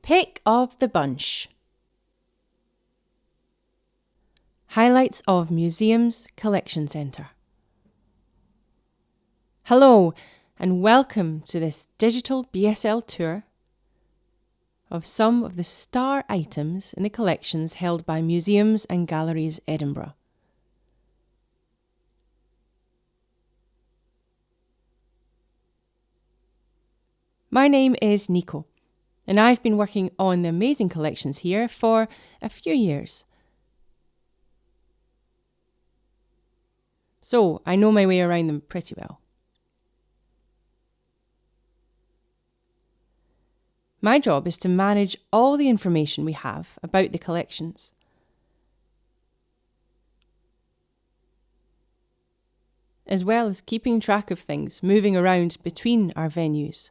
Pick of the bunch. Highlights of Museums Collection Centre. Hello and welcome to this digital BSL tour of some of the star items in the collections held by Museums and Galleries Edinburgh. My name is Nico, and I've been working on the amazing collections here for a few years. So I know my way around them pretty well. My job is to manage all the information we have about the collections. As well as keeping track of things moving around between our venues.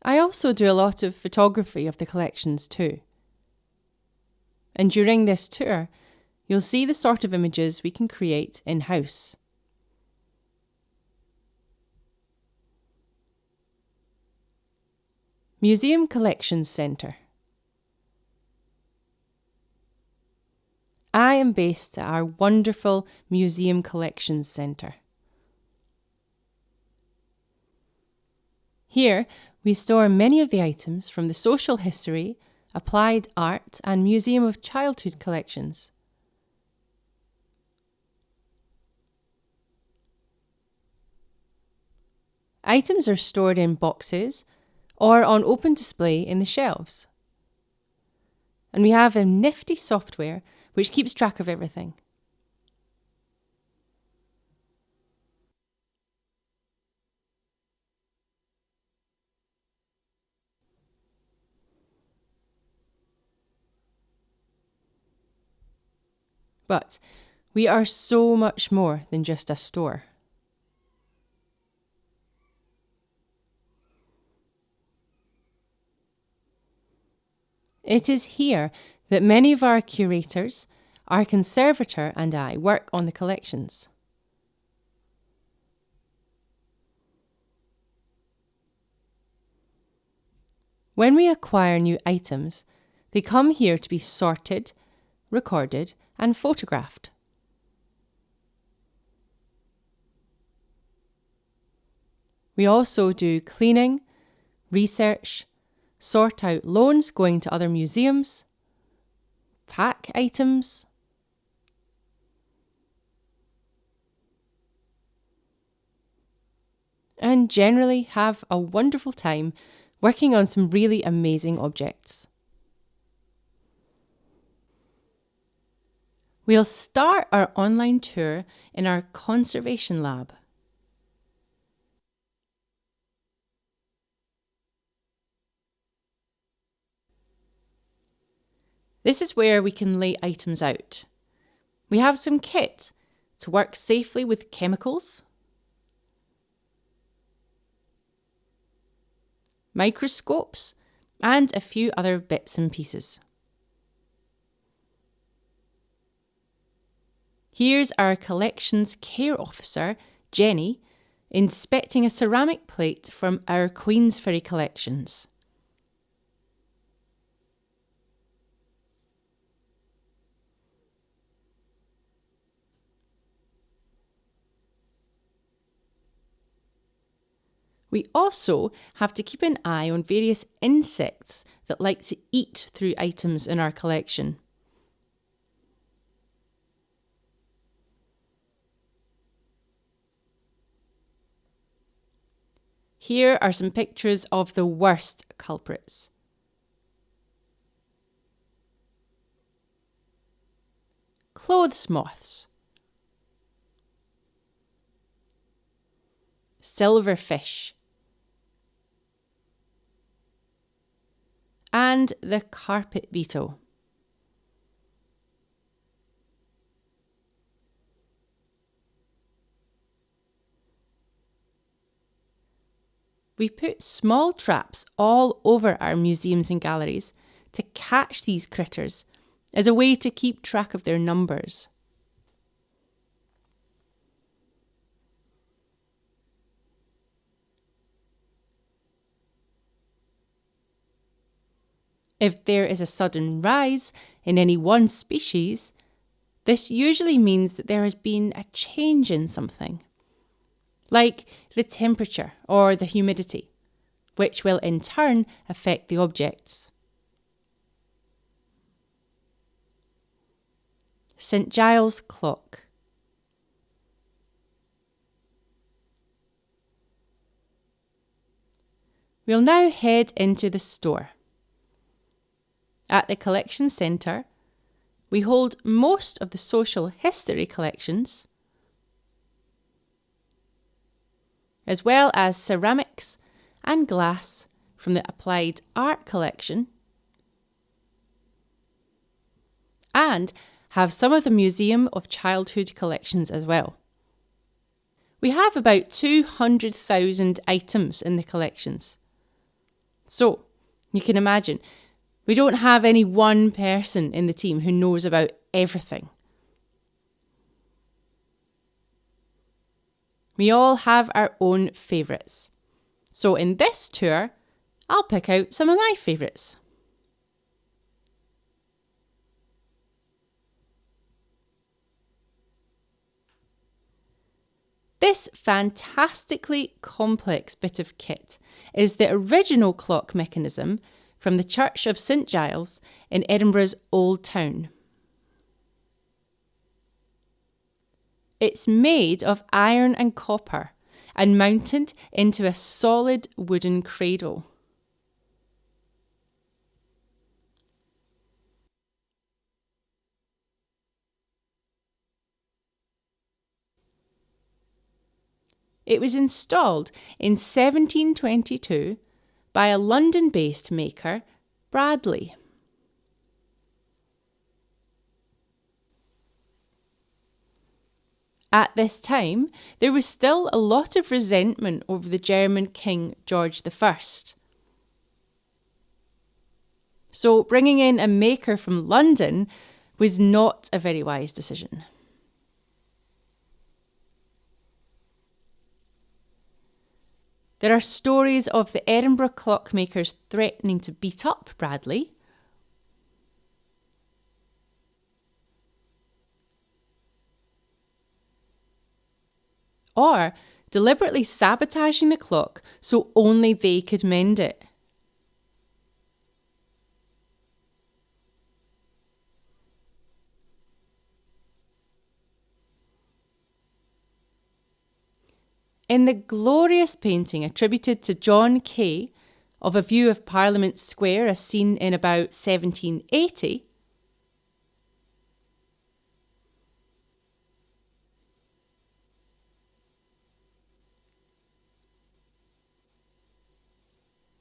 I also do a lot of photography of the collections too. And during this tour, you'll see the sort of images we can create in-house. Museum Collections Centre. I am based at our wonderful Museum Collections Centre. Here, we store many of the items from the social history, applied art and Museum of Childhood collections. Items are stored in boxes or on open display in the shelves. And we have a nifty software which keeps track of everything. But we are so much more than just a store. It is here that many of our curators, our conservator and I work on the collections. When we acquire new items, they come here to be sorted, recorded and photographed. We also do cleaning, research, sort out loans going to other museums, pack items, and generally have a wonderful time working on some really amazing objects. We'll start our online tour in our conservation lab. This is where we can lay items out. We have some kit to work safely with chemicals, microscopes, and a few other bits and pieces. Here's our collections care officer, Jenny, inspecting a ceramic plate from our Queensferry collections. We also have to keep an eye on various insects that like to eat through items in our collection. Here are some pictures of the worst culprits. Clothes moths, silverfish, and the carpet beetle. We put small traps all over our museums and galleries to catch these critters as a way to keep track of their numbers. If there is a sudden rise in any one species, this usually means that there has been a change in something, like the temperature or the humidity, which will in turn affect the objects. St. Giles Clock. We'll now head into the store. At the collection centre, we hold most of the social history collections, as well as ceramics and glass from the applied art collection, and have some of the Museum of Childhood collections as well. We have about 200,000 items in the collections. So, you can imagine, we don't have any one person in the team who knows about everything. We all have our own favourites. So in this tour, I'll pick out some of my favourites. This fantastically complex bit of kit is the original clock mechanism from the Church of St. Giles in Edinburgh's Old Town. It's made of iron and copper and mounted into a solid wooden cradle. It was installed in 1722 by a London-based maker, Bradley. At this time, there was still a lot of resentment over the German King George I. So bringing in a maker from London was not a very wise decision. There are stories of the Edinburgh clockmakers threatening to beat up Bradley, or deliberately sabotaging the clock so only they could mend it. In the glorious painting attributed to John Kay of a view of Parliament Square as seen in about 1780,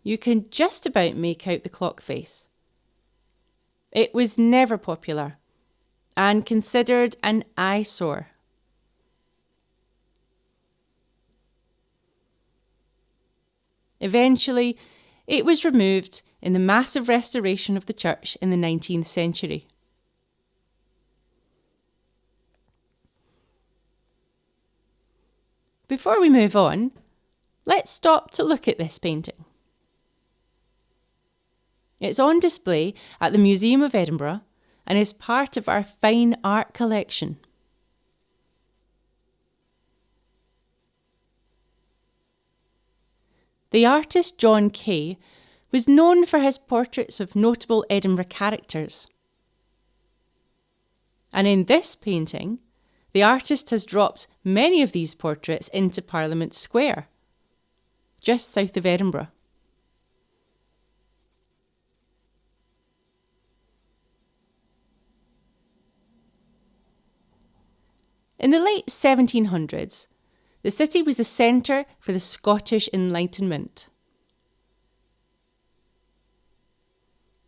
you can just about make out the clock face. It was never popular and considered an eyesore. Eventually, it was removed in the massive restoration of the church in the 19th century. Before we move on, let's stop to look at this painting. It's on display at the Museum of Edinburgh and is part of our fine art collection. The artist John Kay was known for his portraits of notable Edinburgh characters. And in this painting, the artist has dropped many of these portraits into Parliament Square, just south of Edinburgh. In the late 1700s, the city was the centre for the Scottish Enlightenment,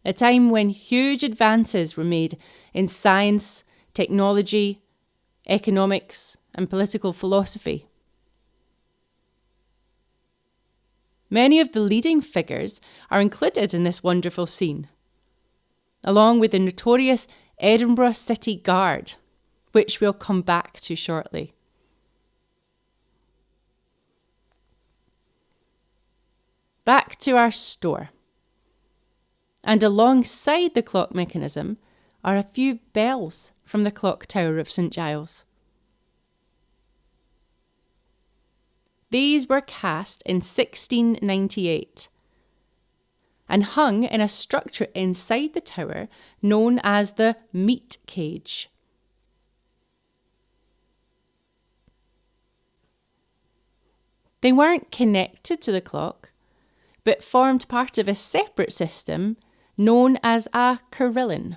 a time when huge advances were made in science, technology, economics, and political philosophy. Many of the leading figures are included in this wonderful scene, along with the notorious Edinburgh City Guard, which we'll come back to shortly. Back to our store. And alongside the clock mechanism are a few bells from the clock tower of St Giles. These were cast in 1698 and hung in a structure inside the tower known as the meat cage. They weren't connected to the clock, but formed part of a separate system known as a carillon.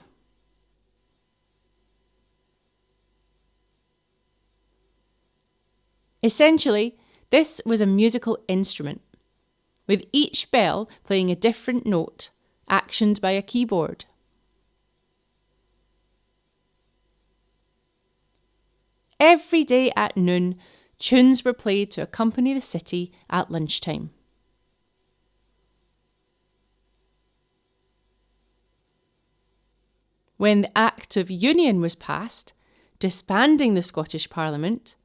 Essentially, this was a musical instrument, with each bell playing a different note, actioned by a keyboard. Every day at noon, tunes were played to accompany the city at lunchtime. When the Act of Union was passed, disbanding the Scottish Parliament,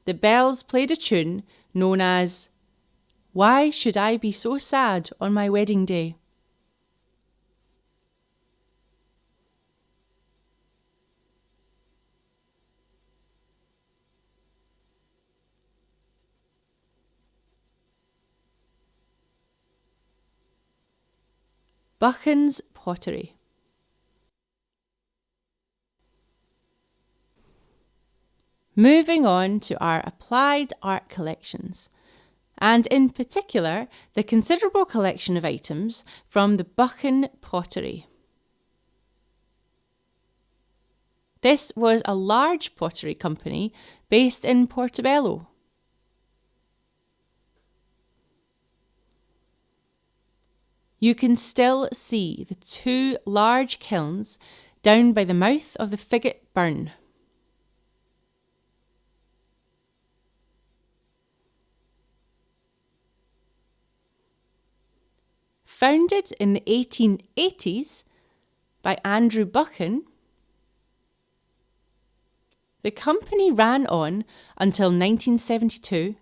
the bells played a tune known as "Why Should I Be So Sad on My Wedding Day?" Buchan's pottery. Moving on to our applied art collections, and in particular the considerable collection of items from the Buchan pottery. This was a large pottery company based in Portobello. You can still see the two large kilns down by the mouth of the Figgett Burn. Founded in the 1880s by Andrew Buchan, the company ran on until 1972,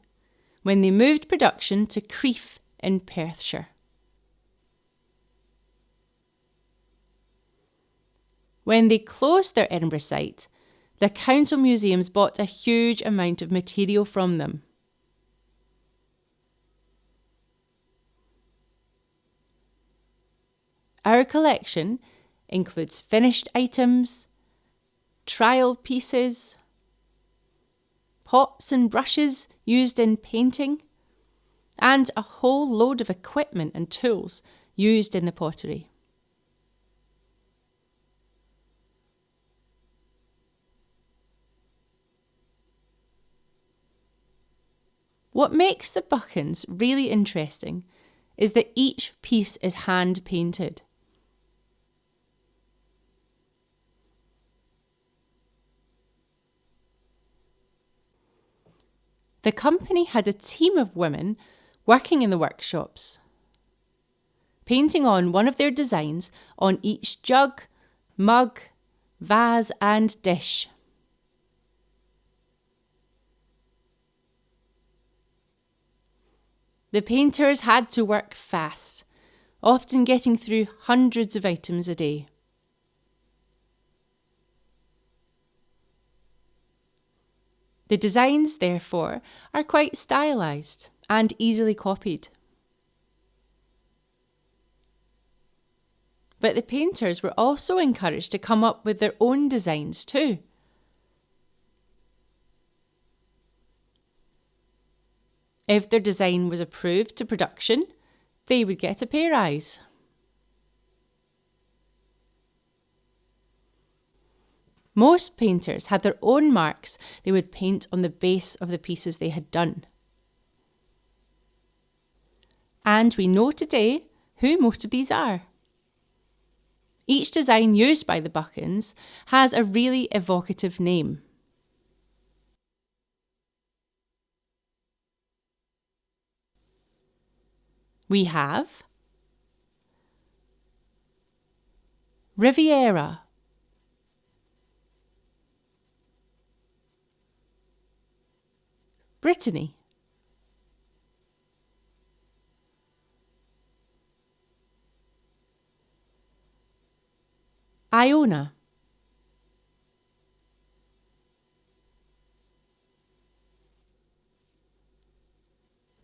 when they moved production to Crieff in Perthshire. When they closed their Edinburgh site, the council museums bought a huge amount of material from them. Our collection includes finished items, trial pieces, pots and brushes used in painting, and a whole load of equipment and tools used in the pottery. What makes the Buchans really interesting is that each piece is hand painted. The company had a team of women working in the workshops, painting on one of their designs on each jug, mug, vase and dish. The painters had to work fast, often getting through hundreds of items a day. The designs, therefore, are quite stylised and easily copied. But the painters were also encouraged to come up with their own designs too. If their design was approved to production, they would get a pay rise. Most painters had their own marks they would paint on the base of the pieces they had done. And we know today who most of these are. Each design used by the Buchans has a really evocative name. We have Riviera, Brittany, Iona.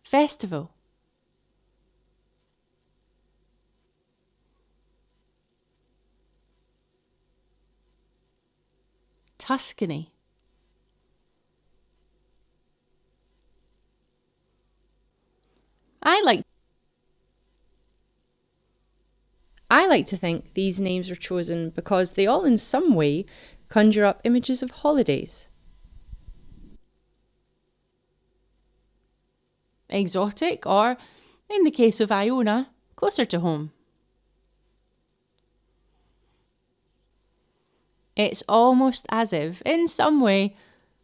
Festival. Tuscany. I like to think these names were chosen because they all in some way conjure up images of holidays. Exotic, or, in the case of Iona, closer to home. It's almost as if, in some way,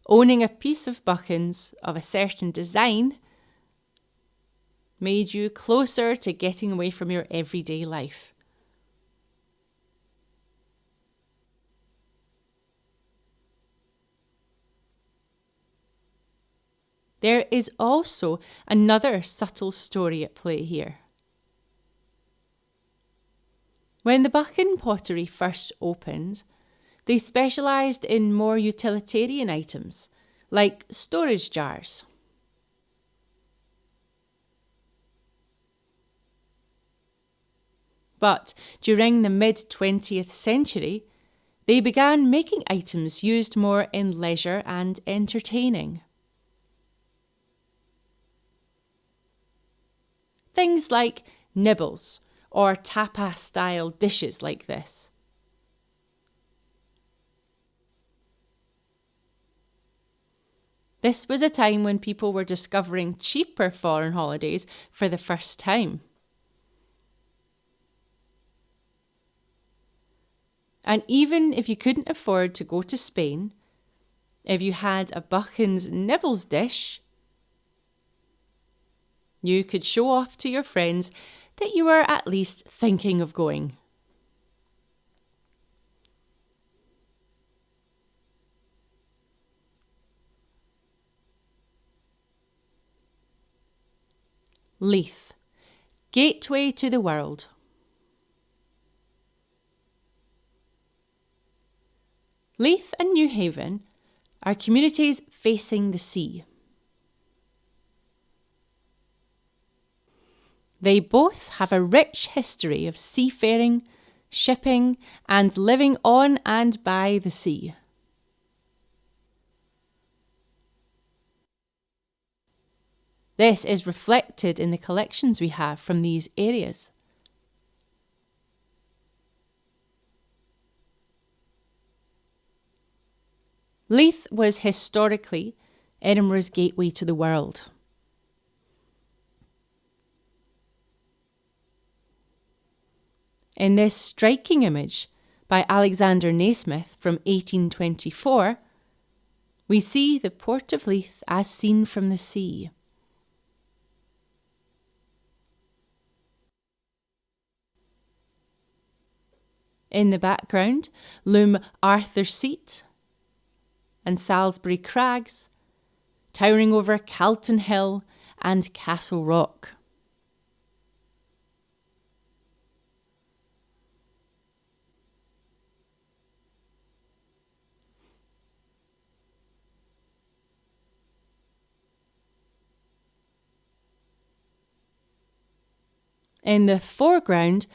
owning a piece of Buchan's of a certain design made you closer to getting away from your everyday life. There is also another subtle story at play here. When the Buchan pottery first opened, they specialised in more utilitarian items, like storage jars. But during the mid-20th century, they began making items used more in leisure and entertaining. Things like nibbles or tapas-style dishes like this. This was a time when people were discovering cheaper foreign holidays for the first time. And even if you couldn't afford to go to Spain, if you had a Buchan's nibbles dish, you could show off to your friends that you were at least thinking of going. Leith, gateway to the world. Leith and Newhaven are communities facing the sea. They both have a rich history of seafaring, shipping, and living on and by the sea. This is reflected in the collections we have from these areas. Leith was historically Edinburgh's gateway to the world. In this striking image by Alexander Nasmyth from 1824, we see the port of Leith as seen from the sea. In the background loom Arthur's Seat and Salisbury Crags, towering over Calton Hill and Castle Rock. In the foreground,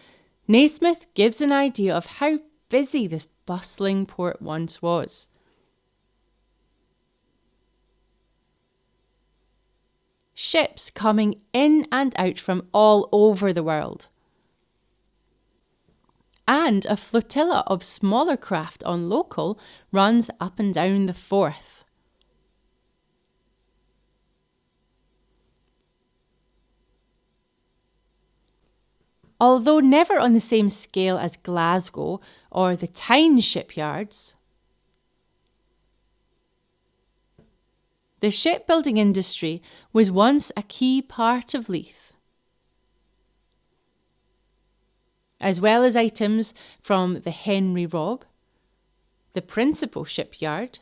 Nasmyth gives an idea of how busy this bustling port once was. Ships coming in and out from all over the world. And a flotilla of smaller craft on local runs up and down the Forth. Although never on the same scale as Glasgow or the Tyne shipyards, the shipbuilding industry was once a key part of Leith, as well as items from the Henry Rob, the principal shipyard.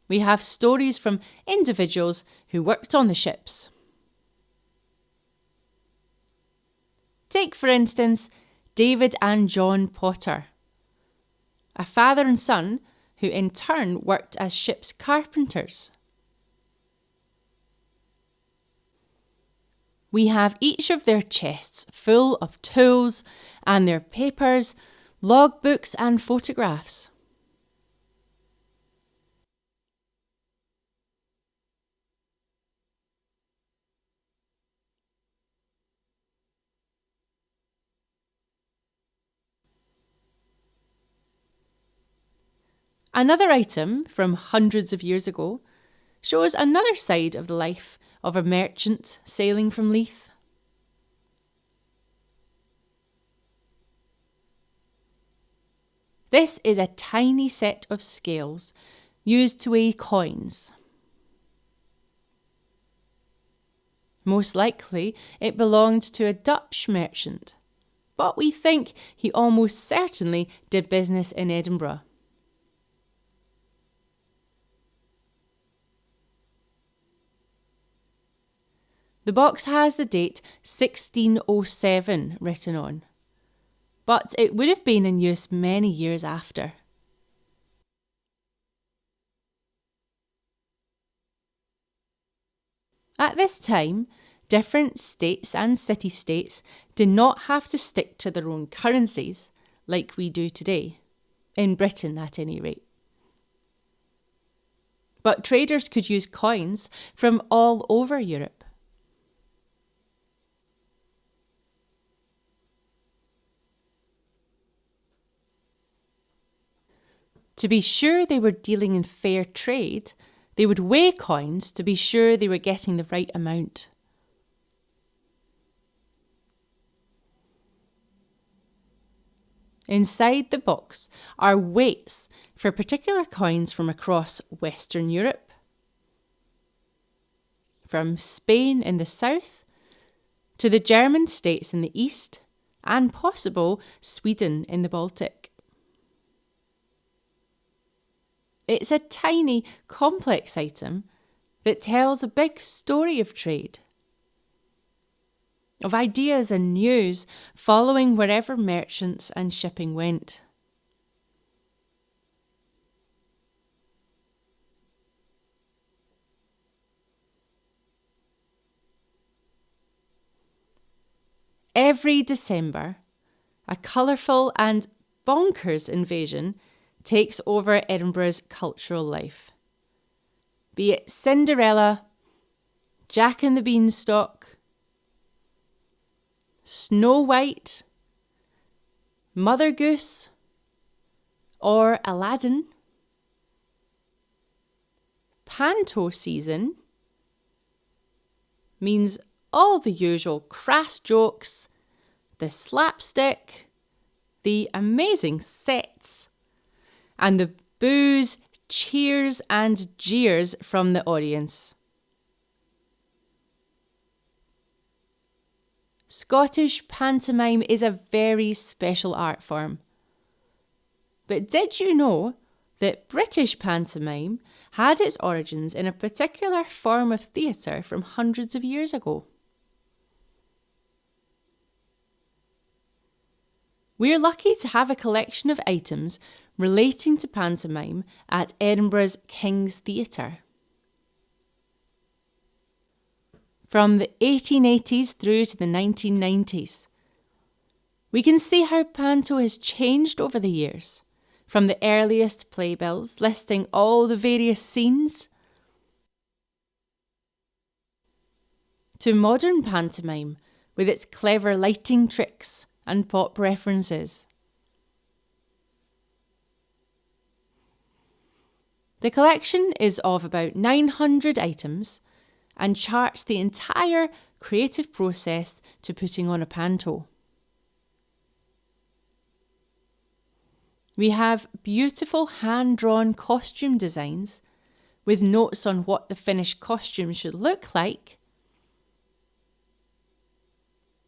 We have stories from individuals who worked on the ships. Take, for instance, David and John Potter, a father and son who in turn worked as ship's carpenters. We have each of their chests full of tools and their papers, logbooks and photographs. Another item from hundreds of years ago shows another side of the life of a merchant sailing from Leith. This is a tiny set of scales used to weigh coins. Most likely it belonged to a Dutch merchant, but we think he almost certainly did business in Edinburgh. The box has the date 1607 written on, but it would have been in use many years after. At this time, different states and city-states did not have to stick to their own currencies like we do today, in Britain at any rate. But traders could use coins from all over Europe. To be sure they were dealing in fair trade, they would weigh coins to be sure they were getting the right amount. Inside the box are weights for particular coins from across Western Europe, from Spain in the south to the German states in the east, and possible Sweden in the Baltic. It's a tiny, complex item that tells a big story of trade, of ideas and news following wherever merchants and shipping went. Every December, a colourful and bonkers invasion takes over Edinburgh's cultural life. Be it Cinderella, Jack and the Beanstalk, Snow White, Mother Goose, or Aladdin. Panto season means all the usual crass jokes, the slapstick, the amazing sets, and the boos, cheers and jeers from the audience. Scottish pantomime is a very special art form. But did you know that British pantomime had its origins in a particular form of theatre from hundreds of years ago? We're lucky to have a collection of items relating to pantomime at Edinburgh's King's Theatre. From the 1880s through to the 1990s, we can see how panto has changed over the years, from the earliest playbills listing all the various scenes, to modern pantomime with its clever lighting tricks and pop references. The collection is of about 900 items and charts the entire creative process to putting on a panto. We have beautiful hand-drawn costume designs with notes on what the finished costume should look like,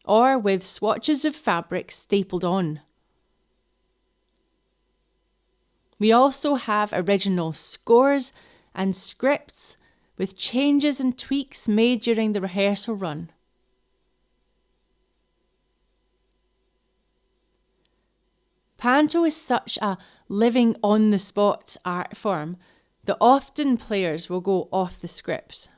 or with swatches of fabric stapled on. We also have original scores and scripts with changes and tweaks made during the rehearsal run. Panto is such a living on the spot art form that often players will go off the script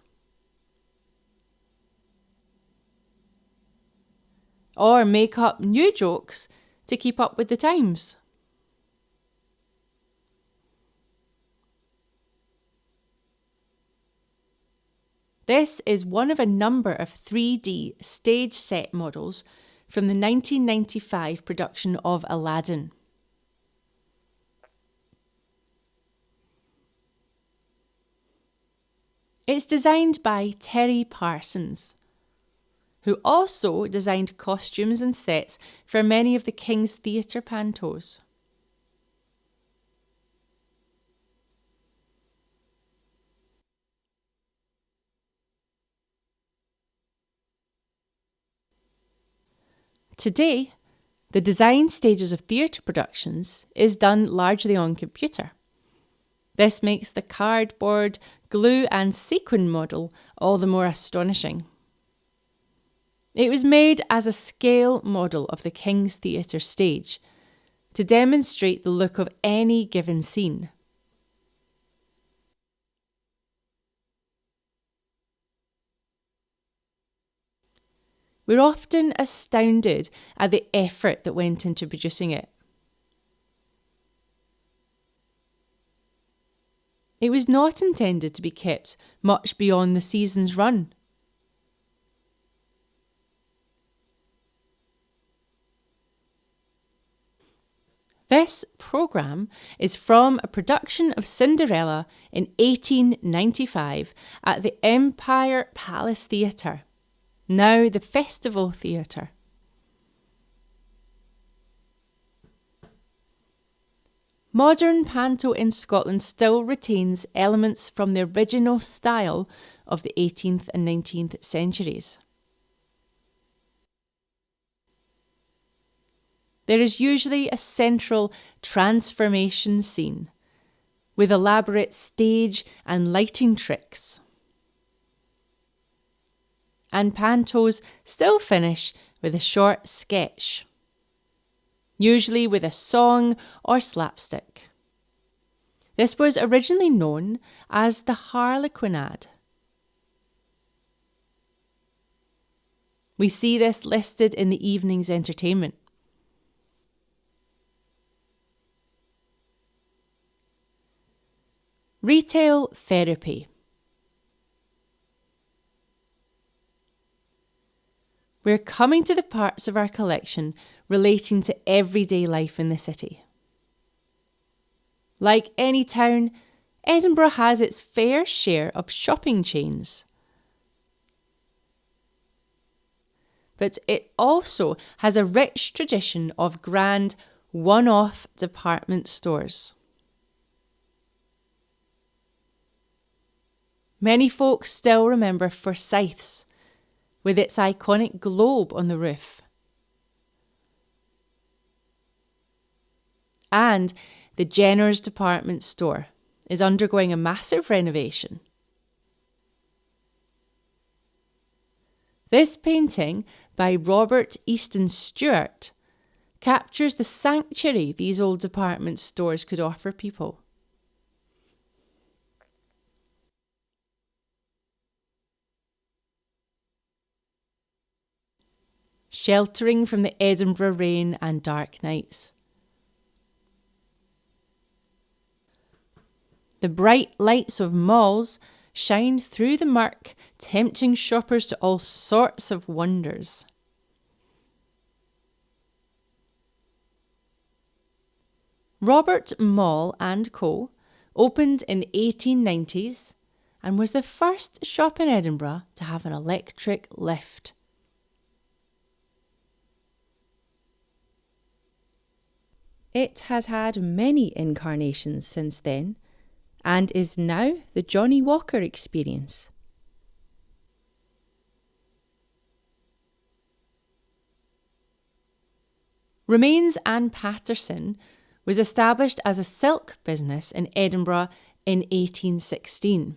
or make up new jokes to keep up with the times. This is one of a number of 3D stage set models from the 1995 production of Aladdin. It's designed by Terry Parsons, who also designed costumes and sets for many of the King's Theatre pantos. Today, the design stages of theatre productions is done largely on computer. This makes the cardboard, glue and sequin model all the more astonishing. It was made as a scale model of the King's Theatre stage to demonstrate the look of any given scene. We're often astounded at the effort that went into producing it. It was not intended to be kept much beyond the season's run. This programme is from a production of Cinderella in 1895 at the Empire Palace Theatre, now the Festival Theatre. Modern panto in Scotland still retains elements from the original style of the 18th and 19th centuries. There is usually a central transformation scene with elaborate stage and lighting tricks. And pantos still finish with a short sketch, usually with a song or slapstick. This was originally known as the Harlequinade. We see this listed in the evening's entertainment. Retail therapy. We're coming to the parts of our collection relating to everyday life in the city. Like any town, Edinburgh has its fair share of shopping chains. But it also has a rich tradition of grand, one-off department stores. Many folks still remember Forsyth's, with its iconic globe on the roof. And the Jenner's department store is undergoing a massive renovation. This painting by Robert Easton Stewart captures the sanctuary these old department stores could offer people. Sheltering from the Edinburgh rain and dark nights. The bright lights of malls shine through the murk, tempting shoppers to all sorts of wonders. Robert Mall & Co. opened in the 1890s and was the first shop in Edinburgh to have an electric lift. It has had many incarnations since then and is now the Johnnie Walker experience. Romains and Patterson was established as a silk business in Edinburgh in 1816.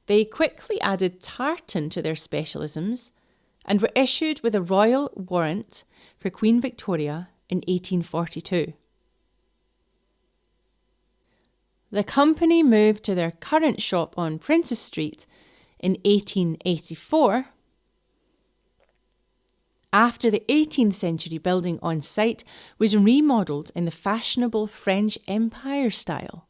They quickly added tartan to their specialisms and were issued with a royal warrant for Queen Victoria in 1842. The company moved to their current shop on Princes Street in 1884 after the 18th century building on site was remodelled in the fashionable French Empire style.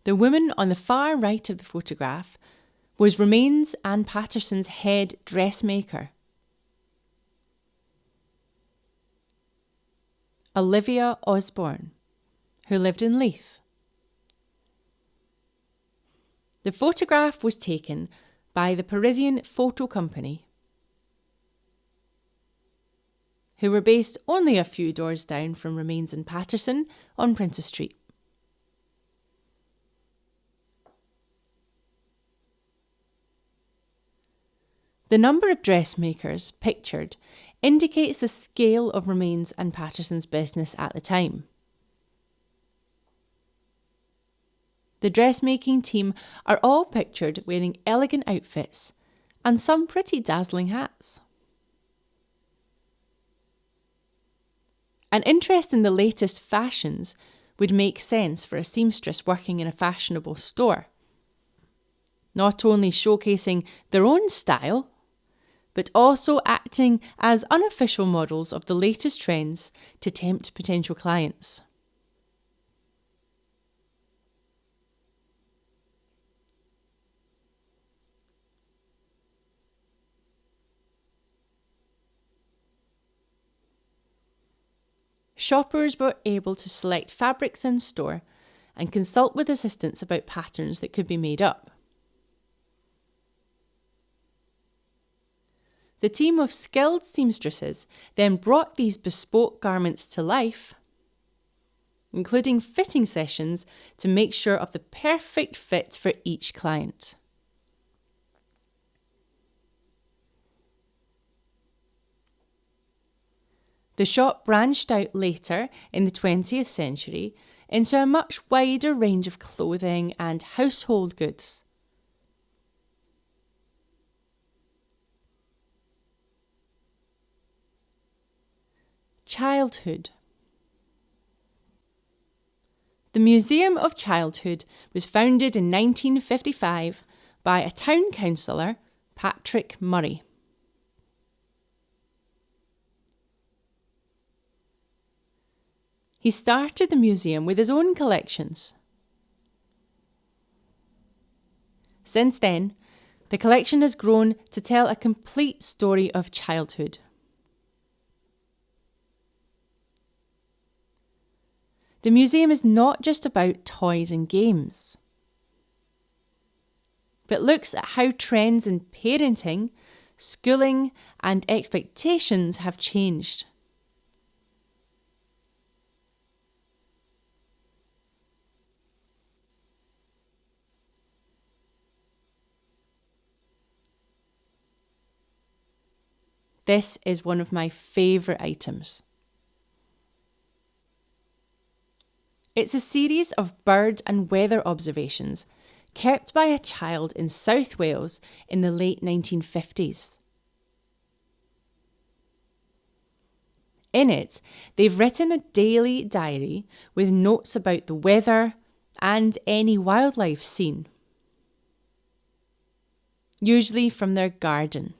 The woman on the far right of the photograph was Romains and Paterson's head dressmaker, Olivia Osborne, who lived in Leith. The photograph was taken by the Parisian Photo Company, who were based only a few doors down from Romains and Paterson on Princes Street. The number of dressmakers pictured indicates the scale of Romains and Paterson's business at the time. The dressmaking team are all pictured wearing elegant outfits and some pretty dazzling hats. An interest in the latest fashions would make sense for a seamstress working in a fashionable store, not only showcasing their own style, but also acting as unofficial models of the latest trends to tempt potential clients. Shoppers were able to select fabrics in store and consult with assistants about patterns that could be made up. The team of skilled seamstresses then brought these bespoke garments to life, including fitting sessions to make sure of the perfect fit for each client. The shop branched out later in the 20th century into a much wider range of clothing and household goods. Childhood. The Museum of Childhood was founded in 1955 by a town councillor, Patrick Murray. He started the museum with his own collections. Since then, the collection has grown to tell a complete story of childhood. The museum is not just about toys and games, but looks at how trends in parenting, schooling, and expectations have changed. This is one of my favourite items. It's a series of bird and weather observations kept by a child in South Wales in the late 1950s. In it, they've written a daily diary with notes about the weather and any wildlife seen, usually from their garden.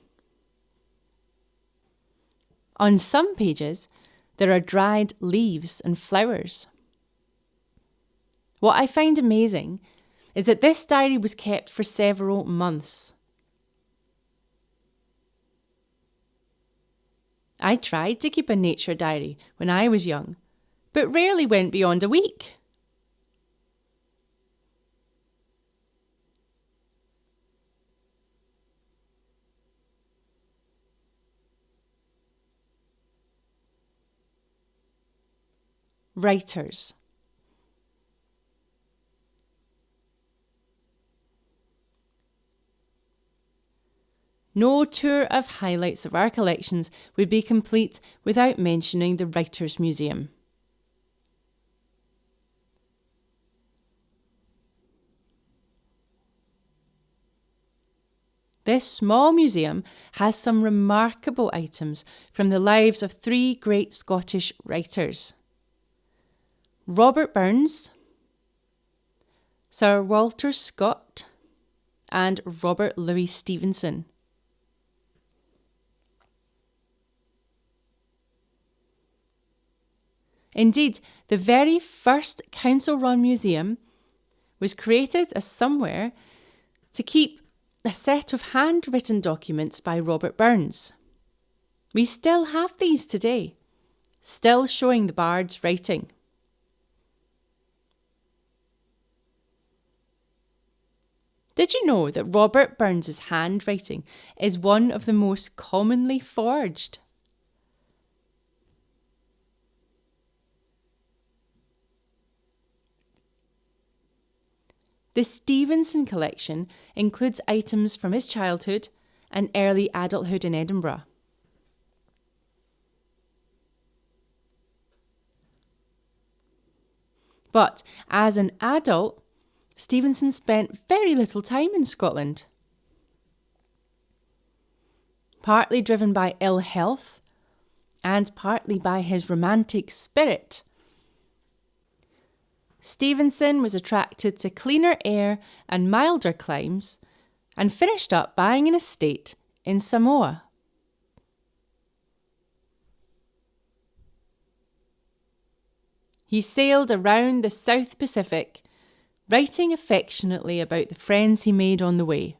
On some pages, there are dried leaves and flowers. What I find amazing is that this diary was kept for several months. I tried to keep a nature diary when I was young, but rarely went beyond a week. Writers. No tour of highlights of our collections would be complete without mentioning the Writers' Museum. This small museum has some remarkable items from the lives of three great Scottish writers: Robert Burns, Sir Walter Scott, and Robert Louis Stevenson. Indeed, the very first council-run museum was created as somewhere to keep a set of handwritten documents by Robert Burns. We still have these today, still showing the bard's writing. Did you know that Robert Burns's handwriting is one of the most commonly forged? The Stevenson collection includes items from his childhood and early adulthood in Edinburgh. But as an adult, Stevenson spent very little time in Scotland. Partly driven by ill health and partly by his romantic spirit, Stevenson was attracted to cleaner air and milder climes and finished up buying an estate in Samoa. He sailed around the South Pacific, writing affectionately about the friends he made on the way.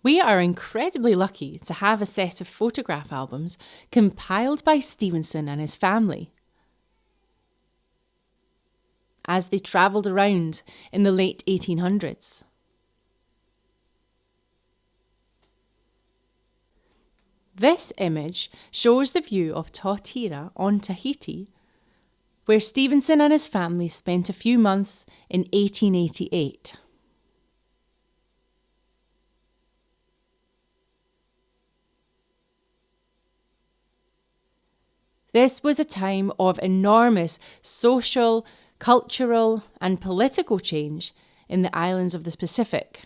We are incredibly lucky to have a set of photograph albums compiled by Stevenson and his family as they travelled around in the late 1800s. This image shows the view of Totira on Tahiti, where Stevenson and his family spent a few months in 1888. This was a time of enormous social, cultural, and political change in the islands of the Pacific.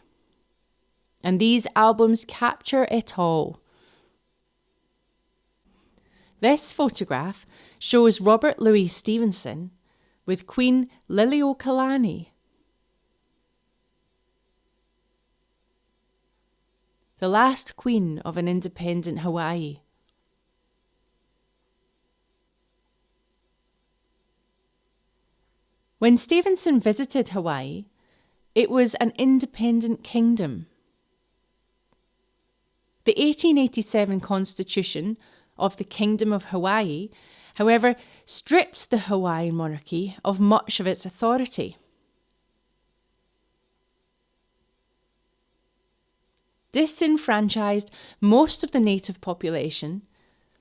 And these albums capture it all. This photograph shows Robert Louis Stevenson with Queen Liliuokalani, the last queen of an independent Hawaii. When Stevenson visited Hawaii, it was an independent kingdom. The 1887 Constitution of the Kingdom of Hawaii, however, stripped the Hawaiian monarchy of much of its authority. Disenfranchised most of the native population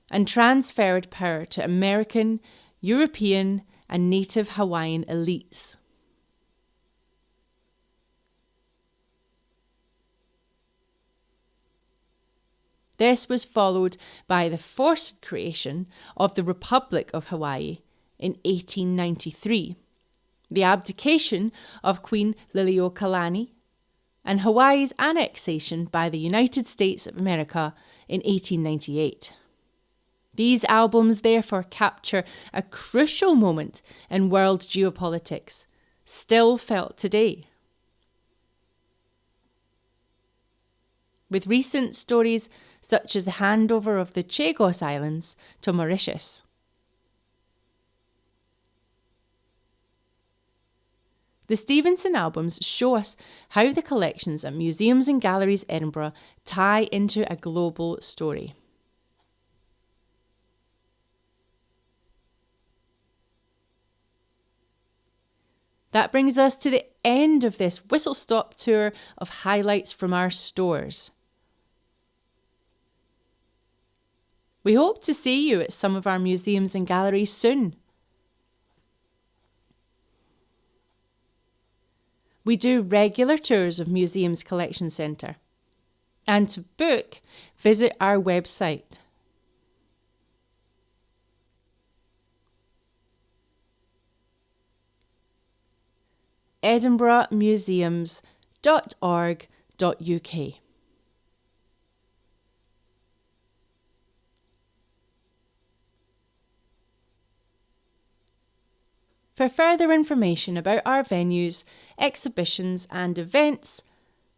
and transferred power to American, European, and native Hawaiian elites. This was followed by the forced creation of the Republic of Hawaii in 1893, the abdication of Queen Liliuokalani, and Hawaii's annexation by the United States of America in 1898. These albums therefore capture a crucial moment in world geopolitics, still felt today. With recent stories such as the handover of the Chagos Islands to Mauritius. The Stevenson albums show us how the collections at Museums and Galleries Edinburgh tie into a global story. That brings us to the end of this whistle-stop tour of highlights from our stores. We hope to see you at some of our museums and galleries soon. We do regular tours of Museums Collection Centre. And to book, visit our website. edinburghmuseums.org.uk. For further information about our venues, exhibitions and events,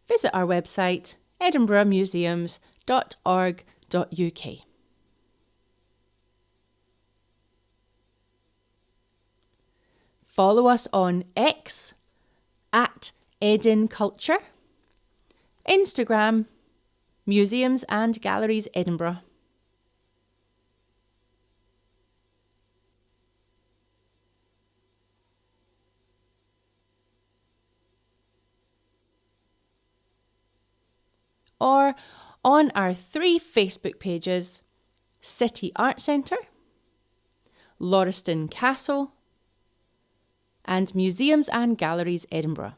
visit our website edinburghmuseums.org.uk. Follow us on X at EdinCulture, Instagram, Museums and Galleries Edinburgh. Or on our 3 Facebook pages, City Art Centre, Lauriston Castle, and Museums and Galleries Edinburgh.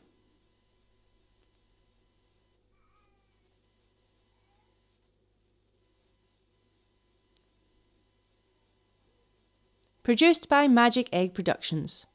Produced by Magic Egg Productions.